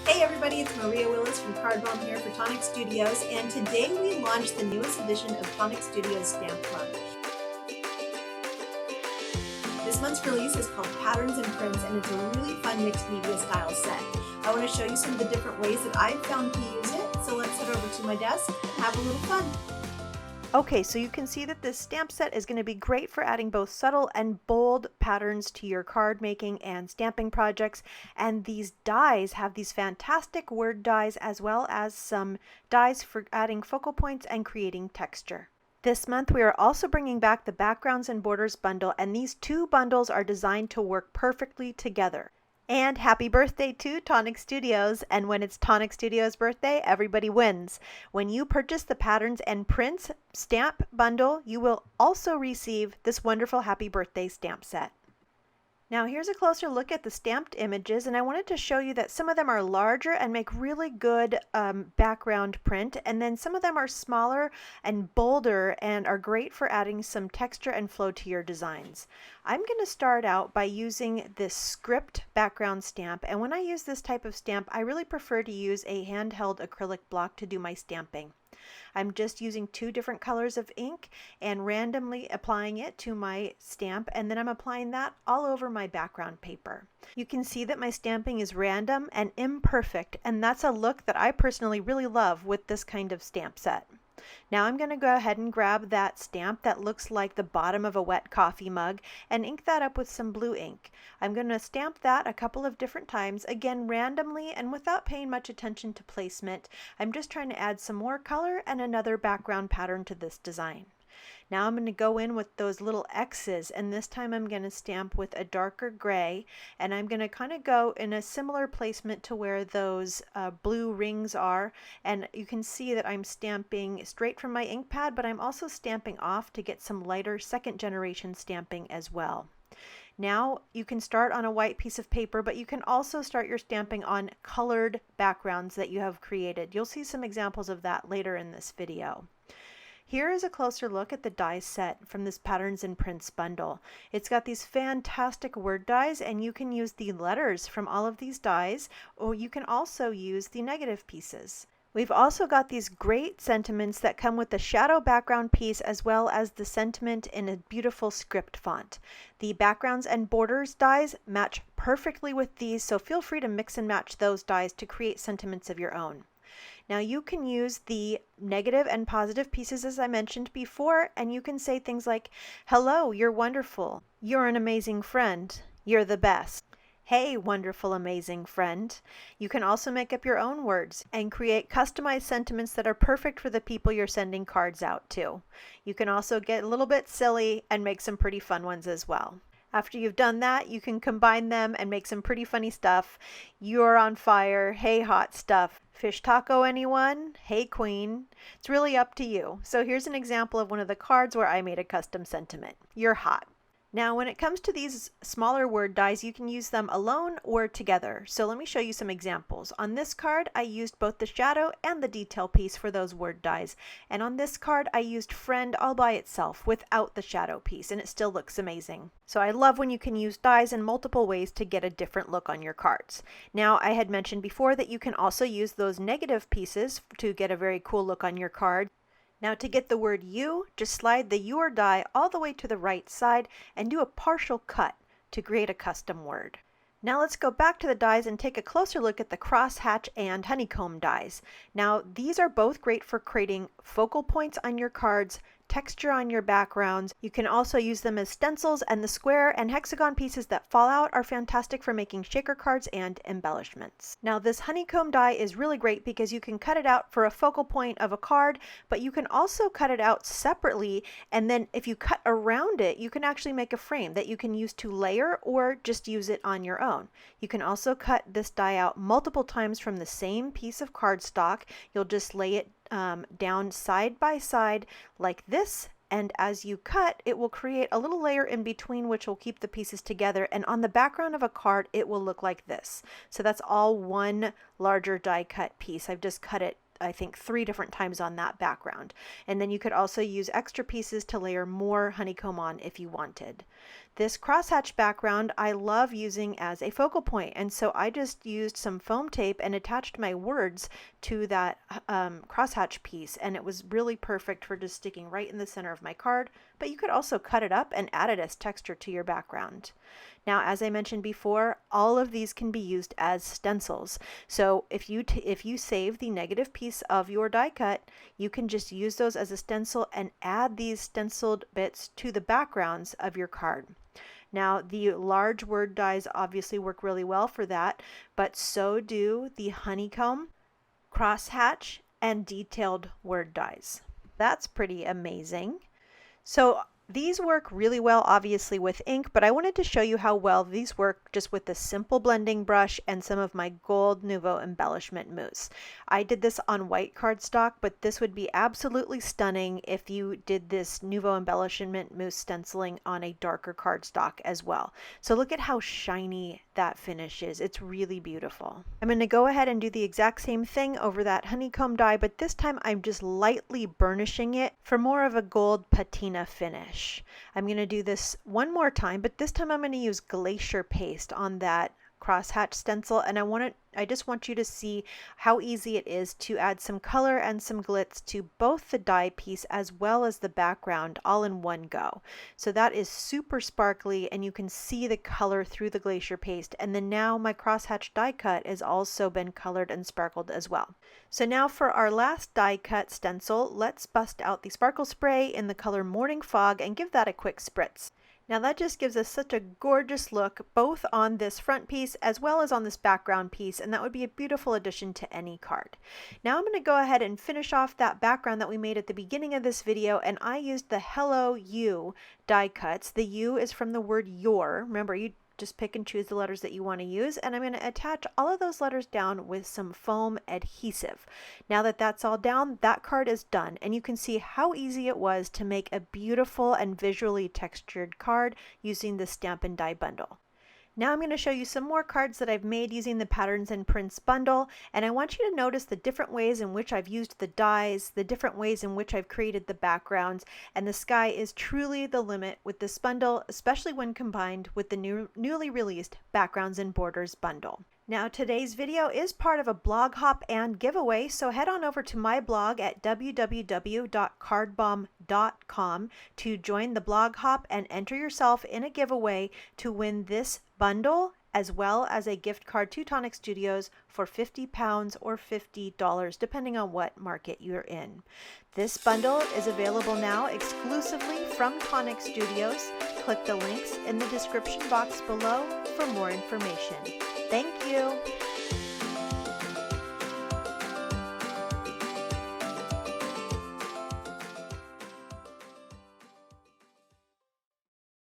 Hey everybody, it's Maria Willis from Card Bomb here for Tonic Studios, and today we launched the newest edition of Tonic Studios Stamp Month. This month's release is called Patterns and Prints, and it's a really fun mixed media style set. I want to show you some of the different ways that I've found to use it, so let's head over to my desk and have a little fun. Okay, so you can see that this stamp set is going to be great for adding both subtle and bold patterns to your card making and stamping projects. And these dies have these fantastic word dies as well as some dies for adding focal points and creating texture. This month we are also bringing back the Backgrounds and Borders bundle, and these two bundles are designed to work perfectly together. And happy birthday to Tonic Studios, and when it's Tonic Studios' birthday, everybody wins. When you purchase the Patterns and Prints stamp bundle, you will also receive this wonderful happy birthday stamp set. Now here's a closer look at the stamped images, and I wanted to show you that some of them are larger and make really good background print, and then some of them are smaller and bolder and are great for adding some texture and flow to your designs. I'm going to start out by using this script background stamp, and when I use this type of stamp, I really prefer to use a handheld acrylic block to do my stamping. I'm just using two different colors of ink and randomly applying it to my stamp, and then I'm applying that all over my background paper. You can see that my stamping is random and imperfect, and that's a look that I personally really love with this kind of stamp set. Now I'm going to go ahead and grab that stamp that looks like the bottom of a wet coffee mug and ink that up with some blue ink. I'm going to stamp that a couple of different times, again randomly and without paying much attention to placement. I'm just trying to add some more color and another background pattern to this design. Now I'm going to go in with those little X's, and this time I'm going to stamp with a darker gray, and I'm going to kind of go in a similar placement to where those blue rings are, and you can see that I'm stamping straight from my ink pad, but I'm also stamping off to get some lighter second generation stamping as well. Now you can start on a white piece of paper, but you can also start your stamping on colored backgrounds that you have created. You'll see some examples of that later in this video. Here is a closer look at the die set from this Patterns and Prints bundle. It's got these fantastic word dies, and you can use the letters from all of these dies, or you can also use the negative pieces. We've also got these great sentiments that come with the shadow background piece as well as the sentiment in a beautiful script font. The Backgrounds and Borders dies match perfectly with these, so feel free to mix and match those dies to create sentiments of your own. Now you can use the negative and positive pieces as I mentioned before, and you can say things like, hello, you're wonderful, you're an amazing friend, you're the best. Hey, wonderful, amazing friend. You can also make up your own words and create customized sentiments that are perfect for the people you're sending cards out to. You can also get a little bit silly and make some pretty fun ones as well. After you've done that, you can combine them and make some pretty funny stuff. You're on fire. Hey, hot stuff. Fish taco, anyone? Hey, queen. It's really up to you. So here's an example of one of the cards where I made a custom sentiment. You're hot. Now, when it comes to these smaller word dies, you can use them alone or together. So let me show you some examples. On this card, I used both the shadow and the detail piece for those word dies. And on this card, I used friend all by itself without the shadow piece, and it still looks amazing. So I love when you can use dies in multiple ways to get a different look on your cards. Now, I had mentioned before that you can also use those negative pieces to get a very cool look on your card. Now to get the word you, just slide the you or die all the way to the right side and do a partial cut to create a custom word. Now let's go back to the dies and take a closer look at the Crosshatch and Honeycomb dies. Now these are both great for creating focal points on your cards, texture on your backgrounds. You can also use them as stencils, and the square and hexagon pieces that fall out are fantastic for making shaker cards and embellishments. Now this honeycomb die is really great because you can cut it out for a focal point of a card, but you can also cut it out separately, and then if you cut around it, you can actually make a frame that you can use to layer or just use it on your own. You can also cut this die out multiple times from the same piece of cardstock. You'll just lay it down side by side like this, and as you cut, it will create a little layer in between which will keep the pieces together, and on the background of a card it will look like this. So that's all one larger die cut piece. I've just cut it I think 3 different times on that background. And then you could also use extra pieces to layer more honeycomb on if you wanted. This crosshatch background I love using as a focal point, and so I just used some foam tape and attached my words to that crosshatch piece, and it was really perfect for just sticking right in the center of my card, but you could also cut it up and add it as texture to your background. Now, as I mentioned before, all of these can be used as stencils. So if you save the negative piece of your die cut, you can just use those as a stencil and add these stenciled bits to the backgrounds of your card. Now, the large word dies obviously work really well for that, but so do the honeycomb, crosshatch, and detailed word dies. That's pretty amazing. So these work really well obviously with ink, but I wanted to show you how well these work just with the simple blending brush and some of my gold Nouveau embellishment mousse. I did this on white cardstock, but this would be absolutely stunning if you did this Nouveau embellishment mousse stenciling on a darker cardstock as well. So look at how shiny that finish is. It's really beautiful. I'm going to go ahead and do the exact same thing over that honeycomb die, but this time I'm just lightly burnishing it for more of a gold patina finish. I'm going to do this one more time, but this time I'm going to use glacier paste on that crosshatch stencil, and I just want you to see how easy it is to add some color and some glitz to both the die piece as well as the background all in one go. So that is super sparkly, and you can see the color through the glacier paste, and then now my crosshatch die cut has also been colored and sparkled as well. So now for our last die cut stencil, let's bust out the sparkle spray in the color Morning Fog and give that a quick spritz. Now that just gives us such a gorgeous look both on this front piece as well as on this background piece, and that would be a beautiful addition to any card. Now I'm going to go ahead and finish off that background that we made at the beginning of this video, and I used the Hello You die cuts. The U is from the word your. Remember, you just pick and choose the letters that you want to use, and I'm going to attach all of those letters down with some foam adhesive. Now that that's all down, that card is done, and you can see how easy it was to make a beautiful and visually textured card using the Stampin' Die bundle. Now I'm going to show you some more cards that I've made using the Patterns and Prints bundle, and I want you to notice the different ways in which I've used the dies, the different ways in which I've created the backgrounds, and the sky is truly the limit with this bundle, especially when combined with the newly released Backgrounds and Borders bundle. Now today's video is part of a blog hop and giveaway, so head on over to my blog at www.cardbomb.com to join the blog hop and enter yourself in a giveaway to win this bundle as well as a gift card to Tonic Studios for £50 or $50 depending on what market you're in. This bundle is available now exclusively from Tonic Studios. Click the links in the description box below for more information. Thank you.